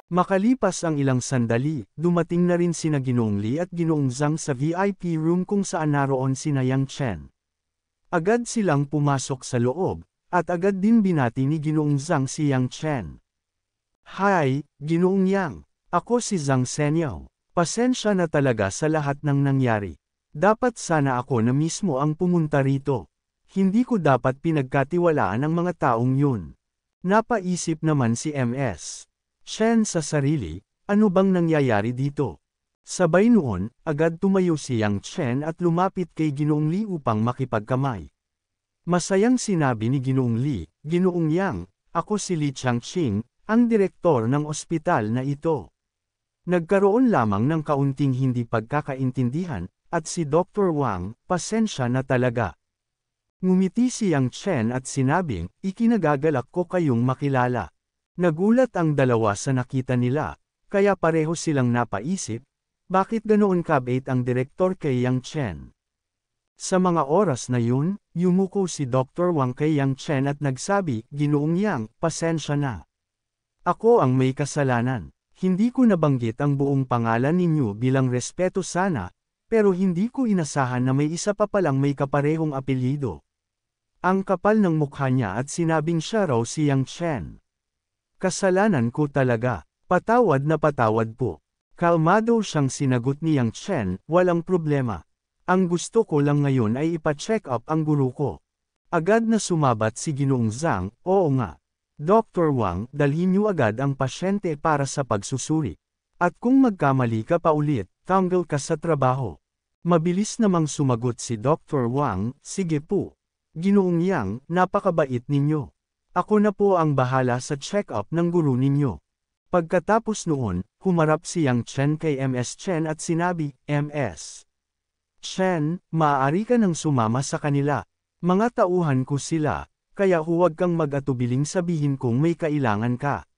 Makalipas ang ilang sandali, dumating na rin sina Ginoong Li at Ginoong Zhang sa VIP room kung saan naroon sina Yang Chen. Agad silang pumasok sa loob, at agad din binati ni Ginoong Zhang si Yang Chen. Hi, Ginoong Yang. Ako si Zhang Senyo. Pasensya na talaga sa lahat ng nangyari. Dapat sana ako na mismo ang pumunta rito. Hindi ko dapat pinagkatiwalaan ang mga taong yun. Napaisip naman si MS Chen sa sarili, ano bang nangyayari dito? Sabay noon, agad tumayo si Yang Chen at lumapit kay Ginoong Li upang makipagkamay. Masayang sinabi ni Ginoong Li, Ginoong Yang, ako si Li Changqing, ang direktor ng ospital na ito. Nagkaroon lamang ng kaunting hindi pagkakaintindihan, at si Dr. Wang, pasensya na talaga. Ngumiti si Yang Chen at sinabing, ikinagagalak ko kayong makilala. Nagulat ang dalawa sa nakita nila, kaya pareho silang napaisip, bakit ganoon kabait ang direktor kay Yang Chen? Sa mga oras na yun, yumuko si Dr. Wang kay Yang Chen at nagsabi, Ginoong Yang, pasensya na. Ako ang may kasalanan. Hindi ko nabanggit ang buong pangalan ninyo bilang respeto sana, pero hindi ko inasahan na may isa pa palang may kaparehong apelyido. Ang kapal ng mukha niya at sinabing siya raw si Yang Chen. Kasalanan ko talaga. Patawad na patawad po. Kalmado siyang sinagot ni Yang Chen, walang problema. Ang gusto ko lang ngayon ay ipa-check up ang guro ko. Agad na sumabat si Ginoong Zhang, oo nga. Dr. Wang, dalhin niyo agad ang pasyente para sa pagsusuri. At kung magkamali ka pa ulit, tanggal ka sa trabaho. Mabilis namang sumagot si Dr. Wang, sige po. Ginoong Yang, napakabait ninyo. Ako na po ang bahala sa check-up ng guro ninyo. Pagkatapos noon, humarap si Yang Chen kay MS Chen at sinabi, MS Chen, maaari ka nang sumama sa kanila. Mga tauhan ko sila. Kaya huwag kang mag-atubiling sabihin kung may kailangan ka.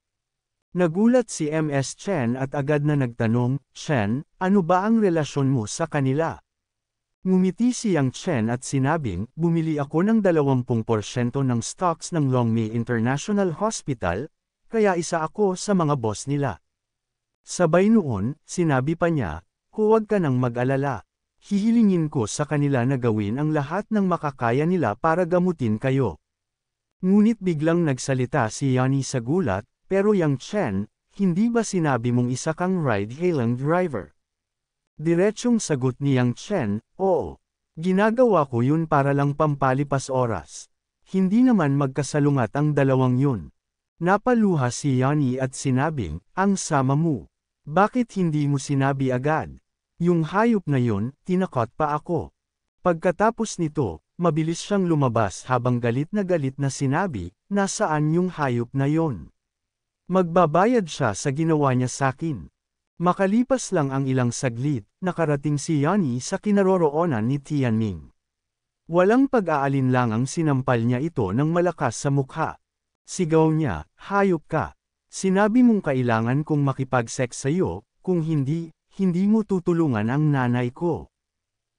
Nagulat si MS Chen at agad na nagtanong, Chen, ano ba ang relasyon mo sa kanila? Ngumiti si Yang Chen at sinabing, bumili ako ng 20% ng stocks ng Longmei International Hospital, kaya isa ako sa mga boss nila. Sabay noon, sinabi pa niya, huwag ka nang mag-alala. Hihilingin ko sa kanila na gawin ang lahat ng makakaya nila para gamutin kayo. Ngunit biglang nagsalita si Yani sa gulat, pero Yang Chen, hindi ba sinabi mong isa kang ride-hailing driver? Diretsyong sagot ni Yang Chen, oo. Ginagawa ko yun para lang pampalipas oras. Hindi naman magkasalungat ang dalawang yun. Napaluha si Yani at sinabing, ang sama mo. Bakit hindi mo sinabi agad? Yung hayop na yun, tinakot pa ako. Pagkatapos nito, mabilis siyang lumabas habang galit na sinabi, nasaan yung hayop na yon? Magbabayad siya sa ginawa niya sakin. Makalipas lang ang ilang saglit, nakarating si Yani sa kinaroroonan ni Tianming. Walang pag-aalinlangang sinampal niya ito ng malakas sa mukha. Sigaw niya, hayop ka. Sinabi mong kailangan kong makipag-sex sa'yo, kung hindi, hindi mo tutulungan ang nanay ko.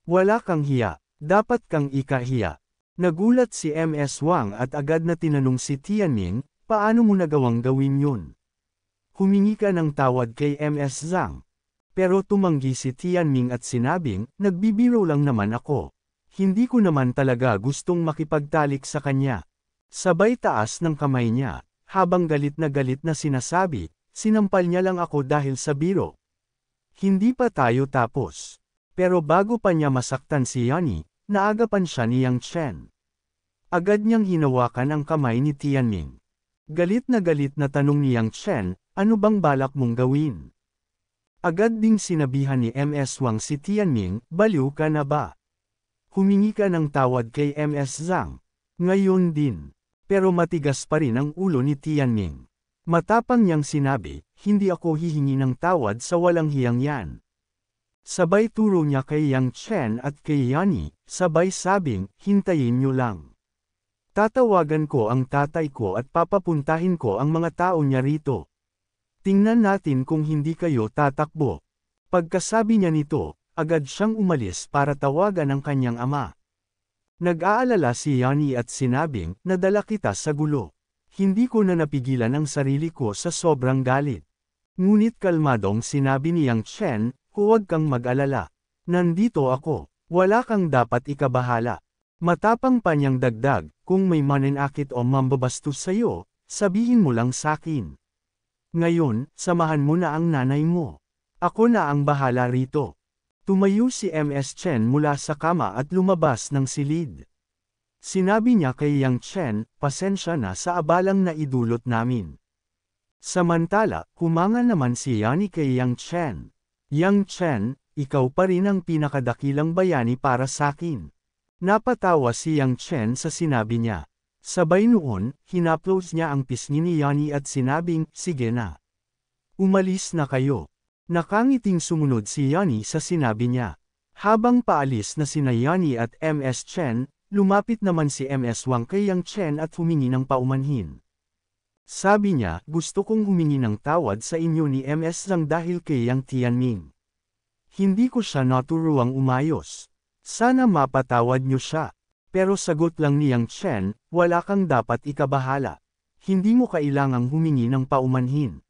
Wala kang hiya. Dapat kang ikahiya. Nagulat si MS Wang at agad na tinanong si Tianming, paano mo nagawang gawin yun? Humingi ka ng tawad kay MS Zhang. Pero tumanggi si Tianming at sinabing, nagbibiro lang naman ako. Hindi ko naman talaga gustong makipagtalik sa kanya. Sabay taas ng kamay niya, habang galit na sinasabi, sinampal niya lang ako dahil sa biro. Hindi pa tayo tapos. Pero bago pa niya masaktan si Yani, naagapan siya ni Yang Chen. Agad niyang hinawakan ang kamay ni Tianming. Galit na tanong ni Yang Chen, ano bang balak mong gawin? Agad ding sinabihan ni MS Wang si Tianming, baliw ka na ba? Humingi ka ng tawad kay MS Zhang. Ngayon din. Pero matigas pa rin ang ulo ni Tianming. Matapang niyang sinabi, hindi ako hihingi ng tawad sa walang hiyang yan. Sabay turo niya kay Yang Chen at kay Yani, sabay sabing, hintayin niyo lang. Tatawagan ko ang tatay ko at papapuntahin ko ang mga tao niya rito. Tingnan natin kung hindi kayo tatakbo. Pagkasabi niya nito, agad siyang umalis para tawagan ang kanyang ama. Nag-aalala si Yani at sinabing, nadala kita sa gulo. Hindi ko na napigilan ang sarili ko sa sobrang galit. Ngunit kalmadong sinabi ni Yang Chen, huwag kang mag-alala. Nandito ako, wala kang dapat ikabahala. Matapang pa niyang dagdag, kung may mananakit o mambabastos sa'yo, sabihin mo lang sa'kin. Ngayon, samahan mo na ang nanay mo. Ako na ang bahala rito. Tumayo si Ms. Chen mula sa kama at lumabas ng silid. Sinabi niya kay Yang Chen, pasensya na sa abalang na idulot namin. Samantala, humanga naman si Yani kay Yang Chen. Yang Chen, ikaw pa rin ang pinakadakilang bayani para sakin. Napatawa si Yang Chen sa sinabi niya. Sabay noon, hinaplos niya ang pisngi ni Yani at sinabing, sige na. Umalis na kayo. Nakangiting sumunod si Yani sa sinabi niya. Habang paalis na sina Yani at Ms. Chen, lumapit naman si Ms. Wang kay Yang Chen at humingi ng paumanhin. Sabi niya, gusto kong humingi ng tawad sa inyo ni Ms. Zhang dahil kay Yang Tianming. Hindi ko siya naturuang umayos. Sana mapatawad niyo siya. Pero sagot lang ni Yang Chen, wala kang dapat ikabahala. Hindi mo kailangang humingi ng paumanhin.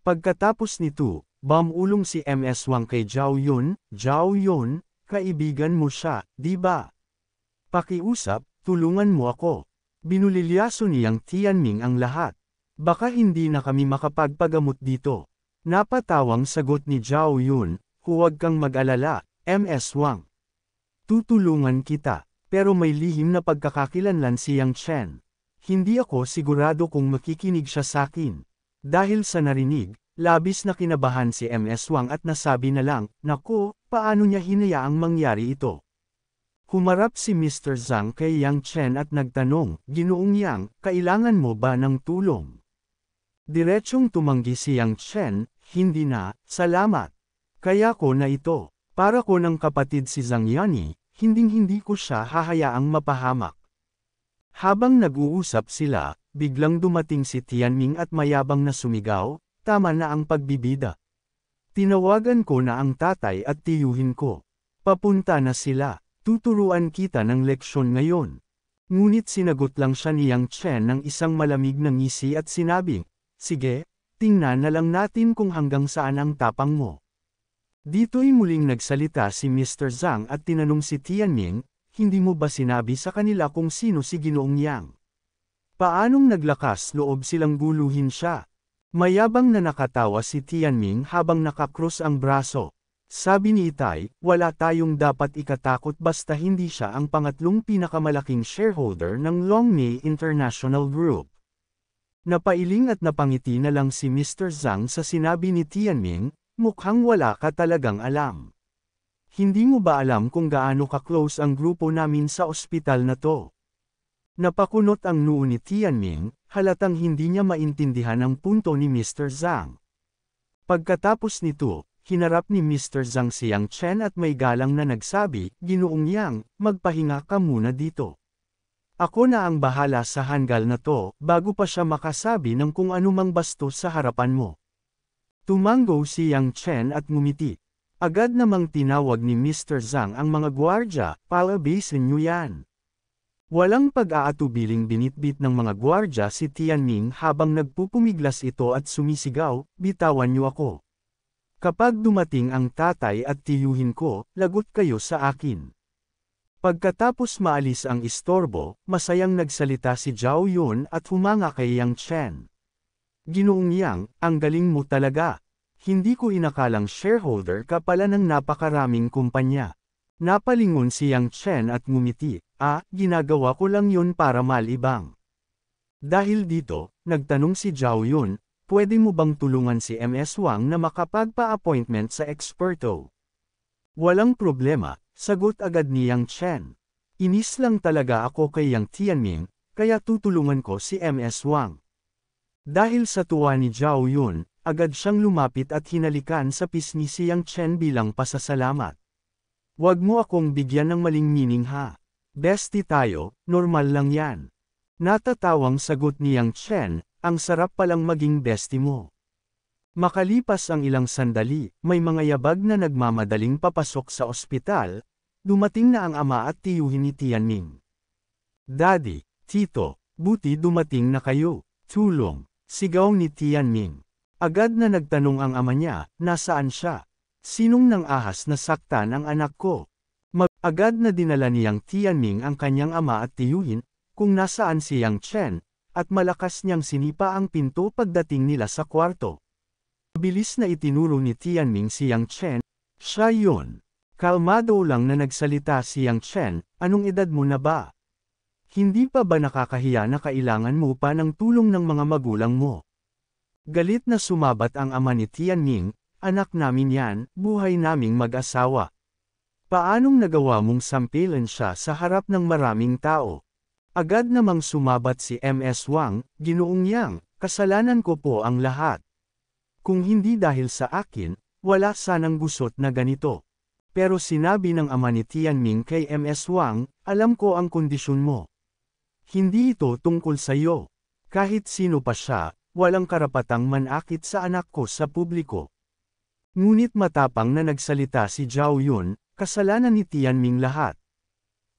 Pagkatapos nito, bumulong si Ms. Wang kay Zhao Yun, kaibigan mo siya, di ba? Pakiusap, tulungan mo ako. Binulilyaso ni Yang Tianming ang lahat. Baka hindi na kami makapagpagamot dito. Napatawang sagot ni Zhao Yun, huwag kang mag-alala, Ms. Wang. Tutulungan kita, pero may lihim na pagkakakilanlan si Yang Chen. Hindi ako sigurado kung makikinig siya sakin. Dahil sa narinig, labis na kinabahan si Ms. Wang at nasabi na lang, naku, paano niya hinayaang mangyari ito? Humarap si Mr. Zhang kay Yang Chen at nagtanong, Ginoong Yang, kailangan mo ba ng tulong? Diretsyong tumanggi si Yang Chen, hindi na, salamat. Kaya ko na ito. Para ko ng kapatid si Zhang Yani, hinding-hindi ko siya hahayaang mapahamak. Habang nag-uusap sila, biglang dumating si Tianming at mayabang na sumigaw, tama na ang pagbibida. Tinawagan ko na ang tatay at tiyuhin ko. Papunta na sila, tuturuan kita ng leksyon ngayon. Ngunit sinagot lang siya ni Yang Chen ng isang malamig na ngisi at sinabing, sige, tingnan na lang natin kung hanggang saan ang tapang mo. Dito'y muling nagsalita si Mr. Zhang at tinanong si Tianming, hindi mo ba sinabi sa kanila kung sino si Ginoong Yang? Paanong naglakas loob silang guluhin siya? Mayabang na nakatawa si Tianming habang nakakross ang braso. Sabi ni Itay, wala tayong dapat ikatakot basta hindi siya ang pangatlong pinakamalaking shareholder ng Longmei International Group. Napailing at napangiti na lang si Mr. Zhang sa sinabi ni Tianming, mukhang wala ka talagang alam. Hindi mo ba alam kung gaano ka-close ang grupo namin sa ospital na to? Napakunot ang noo ni Tianming, halatang hindi niya maintindihan ang punto ni Mr. Zhang. Pagkatapos nito, hinarap ni Mr. Zhang si Yang Chen at may galang na nagsabi, Ginoong Yang, magpahinga ka muna dito. Ako na ang bahala sa hanggal na to, bago pa siya makasabi ng kung anumang bastos sa harapan mo. Tumango si Yang Chen at ngumiti. Agad namang tinawag ni Mr. Zhang ang mga gwardya, palabasin niyo yan. Walang pag-aatubiling binitbit ng mga gwardya si Tianming habang nagpupumiglas ito at sumisigaw, bitawan niyo ako. Kapag dumating ang tatay at tiyuhin ko, lagot kayo sa akin. Pagkatapos maalis ang istorbo, masayang nagsalita si Zhao Yun at humanga kay Yang Chen. Ginoong Yang, ang galing mo talaga. Hindi ko inakalang shareholder ka pala ng napakaraming kumpanya. Napalingon si Yang Chen at ngumiti, ginagawa ko lang yun para malibang. Dahil dito, nagtanong si Zhao Yun, pwede mo bang tulungan si Ms. Wang na makapagpa-appointment sa eksperto? Walang problema, sagot agad ni Yang Chen. Inis lang talaga ako kay Yang Tianming, kaya tutulungan ko si Ms. Wang. Dahil sa tuwa ni Zhao Yun, agad siyang lumapit at hinalikan sa pisngi si Yang Chen bilang pasasalamat. Wag mo akong bigyan ng maling meaning ha. Bestie tayo, normal lang yan. Natatawang sagot ni Yang Chen, ang sarap palang maging bestie mo. Makalipas ang ilang sandali, may mga yabag na nagmamadaling papasok sa ospital, dumating na ang ama at tiyuhin ni Tianming. Daddy, Tito, buti dumating na kayo, tulong, sigaw ni Tianming. Agad na nagtanong ang ama niya, nasaan siya? Sinong nang ahas na saktan ang anak ko? Agad na dinala niyang Tianming ang kanyang ama at tiyuhin, kung nasaan si Yang Chen, at malakas niyang sinipa ang pinto pagdating nila sa kwarto. Bilis na itinuro ni Tianming si Yang Chen, siya yun. Kalmado lang na nagsalita si Yang Chen, anong edad mo na ba? Hindi pa ba nakakahiya na kailangan mo pa ng tulong ng mga magulang mo? Galit na sumabat ang ama ni Tianming, anak namin yan, buhay naming mag-asawa. Paanong nagawa mong sampilan siya sa harap ng maraming tao? Agad namang sumabat si MS Wang, Ginoong Yang, kasalanan ko po ang lahat. Kung hindi dahil sa akin, wala sanang gusot na ganito. Pero sinabi ng ama ni Tianming kay MS Wang, alam ko ang kondisyon mo. Hindi ito tungkol sa iyo. Kahit sino pa siya, walang karapatang manakit sa anak ko sa publiko. Ngunit matapang na nagsalita si Zhao Yun, kasalanan ni Tianming lahat.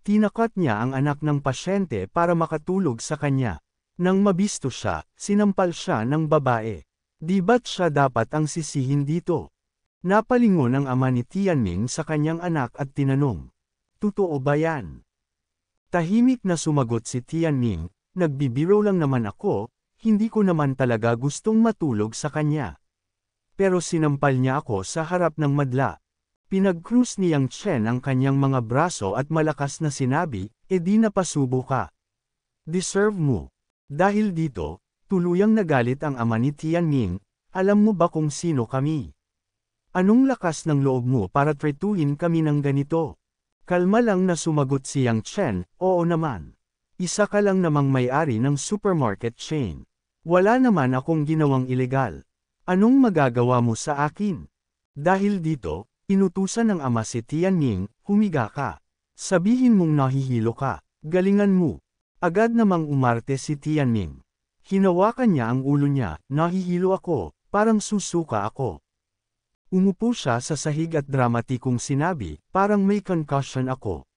Tinakat niya ang anak ng pasyente para makatulog sa kanya. Nang mabisto siya, sinampal siya ng babae. Di ba't siya dapat ang sisihin dito? Napalingon ang ama ni Tianming sa kanyang anak at tinanong. Totoo ba yan? Tahimik na sumagot si Tianming, nagbibiro lang naman ako, hindi ko naman talaga gustong matulog sa kanya. Pero sinampal niya ako sa harap ng madla. Pinag-cruise ni Yang Chen ang kanyang mga braso at malakas na sinabi, di napasubo ka. Deserve mo. Dahil dito, tuluyang nagalit ang ama ni Tianming, alam mo ba kung sino kami? Anong lakas ng loob mo para tretuhin kami ng ganito? Kalma lang na sumagot si Yang Chen, oo naman. Isa ka lang namang may-ari ng supermarket chain. Wala naman akong ginawang ilegal. Anong magagawa mo sa akin? Dahil dito, inutusan ng ama si Tianming, humiga ka. Sabihin mong nahihilo ka, galingan mo. Agad namang umarte si Tianming. Hinawakan niya ang ulo niya, nahihilo ako, parang susuka ako. Umupo siya sa sahig at dramatikong sinabi, parang may concussion ako.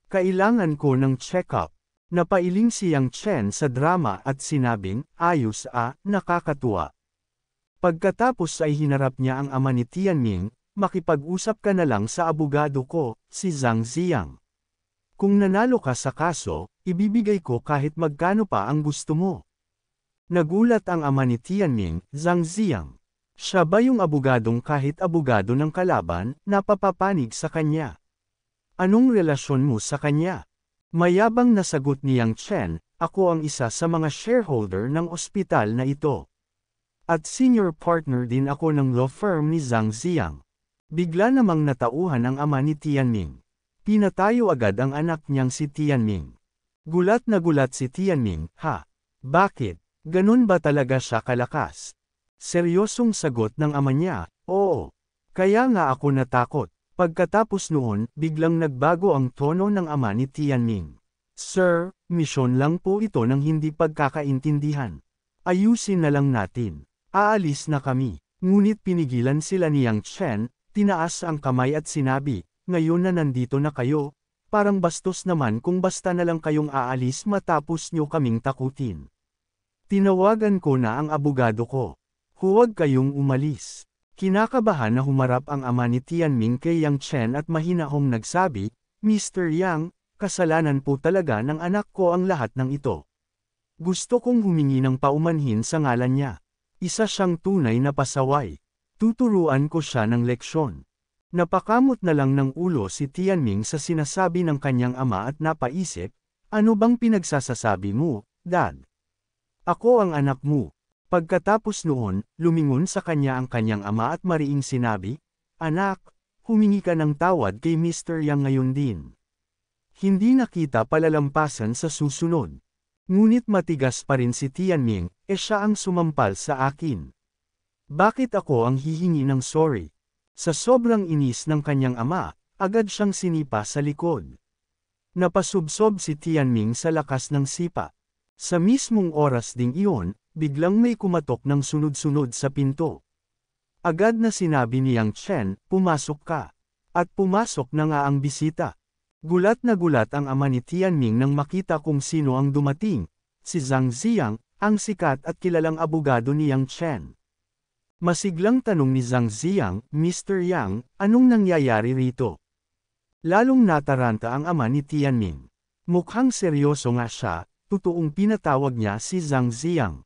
Kailangan ko ng check-up. Napailing si Yang Chen sa drama at sinabing, ayos nakakatuwa. Pagkatapos ay hinarap niya ang ama ni Tianming, makipag-usap ka na lang sa abogado ko, si Zhang Ziyang. Kung nanalo ka sa kaso, ibibigay ko kahit magkano pa ang gusto mo. Nagulat ang ama ni Tianming, Zhang Ziyang. Siya ba yung abogadong kahit abogado ng kalaban, napapapanig sa kanya? Anong relasyon mo sa kanya? Mayabang na sagot ni Yang Chen, ako ang isa sa mga shareholder ng ospital na ito. At senior partner din ako ng law firm ni Zhang Ziyang. Bigla namang natauhan ang ama ni Tianming. Pinatayo agad ang anak niyang si Tianming. Gulat na gulat si Tianming, ha? Bakit? Ganun ba talaga siya kalakas? Seryosong sagot ng ama niya, oo. Kaya nga ako natakot. Pagkatapos noon, biglang nagbago ang tono ng ama ni Tianming. Sir, misyon lang po ito ng hindi pagkakaintindihan. Ayusin na lang natin. Aalis na kami. Ngunit pinigilan sila ni Yang Chen, tinaas ang kamay at sinabi, ngayon na nandito na kayo, parang bastos naman kung basta na lang kayong aalis matapos nyo kaming takutin. Tinawagan ko na ang abogado ko. Huwag kayong umalis. Kinakabahan na humarap ang ama ni Tianming kay Yang Chen at mahinahong nagsabi, Mr. Yang, kasalanan po talaga ng anak ko ang lahat ng ito. Gusto kong humingi ng paumanhin sa ngalan niya. Isa siyang tunay na pasaway. Tuturuan ko siya ng leksyon. Napakamot na lang ng ulo si Tianming sa sinasabi ng kanyang ama at napaisip, ano bang pinagsasasabi mo, Dad? Ako ang anak mo. Pagkatapos noon, lumingon sa kanya ang kanyang ama at mariing sinabi, anak, humingi ka ng tawad kay Mr. Yang ngayon din. Hindi na kita palalampasan sa susunod. Ngunit matigas pa rin si Tianming, siya ang sumampal sa akin. Bakit ako ang hihingi ng sorry? Sa sobrang inis ng kanyang ama, agad siyang sinipa sa likod. Napasubsob si Tianming sa lakas ng sipa. Sa mismong oras ding iyon, biglang may kumatok ng sunod-sunod sa pinto. Agad na sinabi ni Yang Chen, pumasok ka. At pumasok na nga ang bisita. Gulat na gulat ang ama ni Tianming nang makita kung sino ang dumating, si Zhang Ziyang, ang sikat at kilalang abogado ni Yang Chen. Masiglang tanong ni Zhang Ziyang, Mr. Yang, anong nangyayari rito? Lalong nataranta ang ama ni Tianming. Mukhang seryoso nga siya, totoong pinatawag niya si Zhang Ziyang.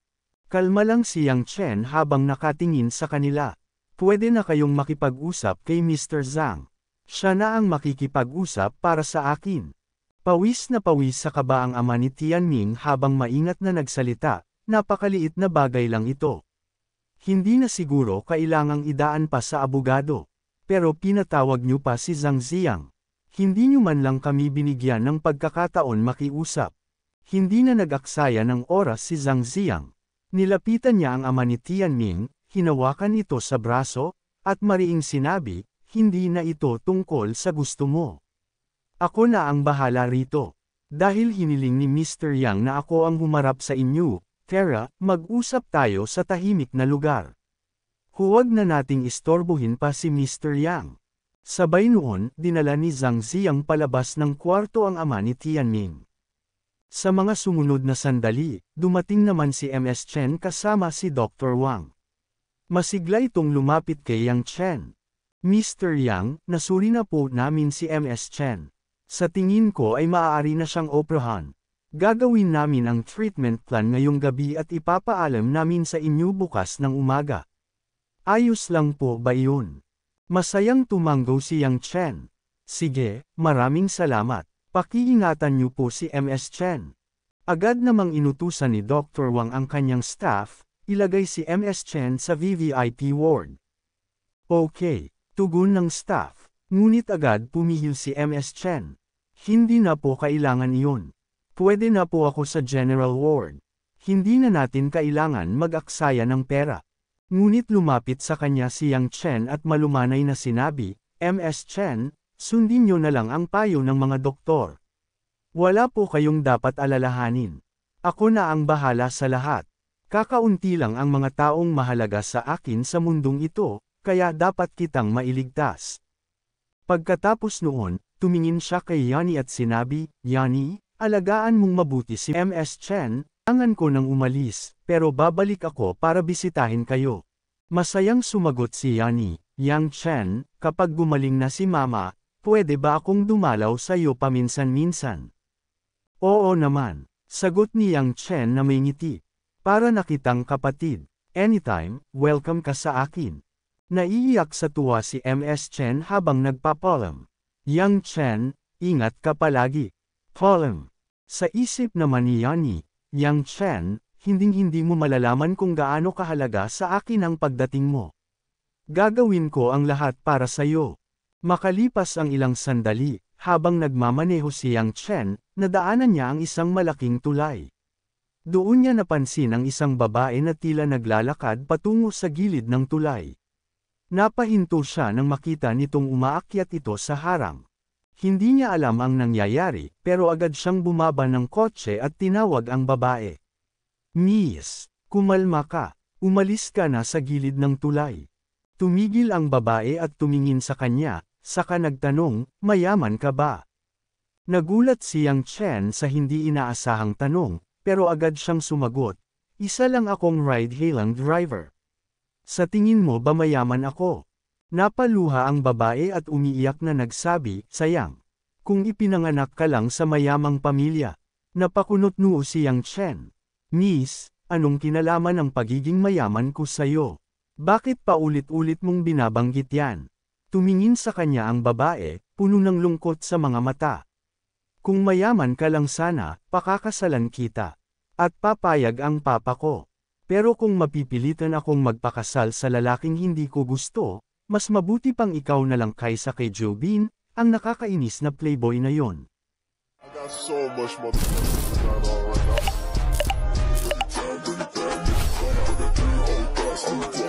Kalma lang si Yang Chen habang nakatingin sa kanila. Pwede na kayong makipag-usap kay Mr. Zhang. Siya na ang makikipag-usap para sa akin. Pawis na pawis sa kaba ang ama ni Tianming habang maingat na nagsalita, napakaliit na bagay lang ito. Hindi na siguro kailangang idaan pa sa abogado. Pero pinatawag niyo pa si Zhang Ziyang. Hindi niyo man lang kami binigyan ng pagkakataon makiusap. Hindi na nag-aksaya ng oras si Zhang Ziyang. Nilapitan niya ang ama ni Tianming, hinawakan ito sa braso, at mariing sinabi, hindi na ito tungkol sa gusto mo. Ako na ang bahala rito. Dahil hiniling ni Mr. Yang na ako ang humarap sa inyo, Tara, mag-usap tayo sa tahimik na lugar. Huwag na nating istorbohin pa si Mr. Yang. Sabay noon, dinala ni Zhang Ziyang palabas ng kwarto ang ama ni Tianming. Sa mga sumunod na sandali, dumating naman si Ms. Chen kasama si Dr. Wang. Masigla itong lumapit kay Yang Chen. Mr. Yang, nasuri na po namin si Ms. Chen. Sa tingin ko ay maaari na siyang operahan. Gagawin namin ang treatment plan ngayong gabi at ipapaalam namin sa inyo bukas ng umaga. Ayos lang po ba iyon? Masayang tumanggo si Yang Chen. Sige, maraming salamat. Pakiingatan niyo po si Ms. Chen. Agad namang inutusan ni Dr. Wang ang kanyang staff, ilagay si Ms. Chen sa VVIP ward. Okay, tugon ng staff. Ngunit agad pumihil si Ms. Chen. Hindi na po kailangan iyon. Pwede na po ako sa general ward. Hindi na natin kailangan mag-aksaya ng pera. Ngunit lumapit sa kanya si Yang Chen at malumanay na sinabi, Ms. Chen, sundin niyo na lang ang payo ng mga doktor. Wala po kayong dapat alalahanin. Ako na ang bahala sa lahat. Kakaunti lang ang mga taong mahalaga sa akin sa mundong ito, kaya dapat kitang mailigtas. Pagkatapos noon, tumingin siya kay Yani at sinabi, Yani, alagaan mong mabuti si Ms. Chen, angan ko nang umalis, pero babalik ako para bisitahin kayo. Masayang sumagot si Yani, Yang Chen, kapag gumaling na si Mama, pwede ba akong dumalaw sa iyo paminsan-minsan? Oo naman, sagot ni Yang Chen na may ngiti. Para na kitang kapatid. Anytime, welcome ka sa akin. Naiiyak sa tuwa si Ms. Chen habang nagpapalam. Yang Chen, ingat ka palagi. Palam. Sa isip naman ni Yani, Yang Chen, hinding-hindi mo malalaman kung gaano kahalaga sa akin ang pagdating mo. Gagawin ko ang lahat para sa iyo. Makalipas ang ilang sandali, habang nagmamaneho si Yang Chen, nadaanan niya ang isang malaking tulay. Doon niya napansin ang isang babae na tila naglalakad patungo sa gilid ng tulay. Napahinto siya nang makita nitong umaakyat ito sa harang. Hindi niya alam ang nangyayari, pero agad siyang bumaba ng kotse at tinawag ang babae. Miss, kumalma ka. Umalis ka na sa gilid ng tulay. Tumigil ang babae at tumingin sa kanya, saka nagtanong, mayaman ka ba? Nagulat si Yang Chen sa hindi inaasahang tanong, pero agad siyang sumagot, isa lang akong ride-hailing driver. Sa tingin mo ba mayaman ako? Napaluha ang babae at umiiyak na nagsabi, sayang. Kung ipinanganak ka lang sa mayamang pamilya. Napakunot noo si Yang Chen. Miss, anong kinalaman ang pagiging mayaman ko sa'yo? Bakit paulit-ulit mong binabanggit yan? Tumingin sa kanya ang babae, puno ng lungkot sa mga mata. Kung mayaman ka lang sana, pakakasalan kita. At papayag ang papa ko. Pero kung mapipilitan akong magpakasal sa lalaking hindi ko gusto, mas mabuti pang ikaw na lang kaysa kay Jobin, ang nakakainis na playboy na yon. I got so much motherfucking right now.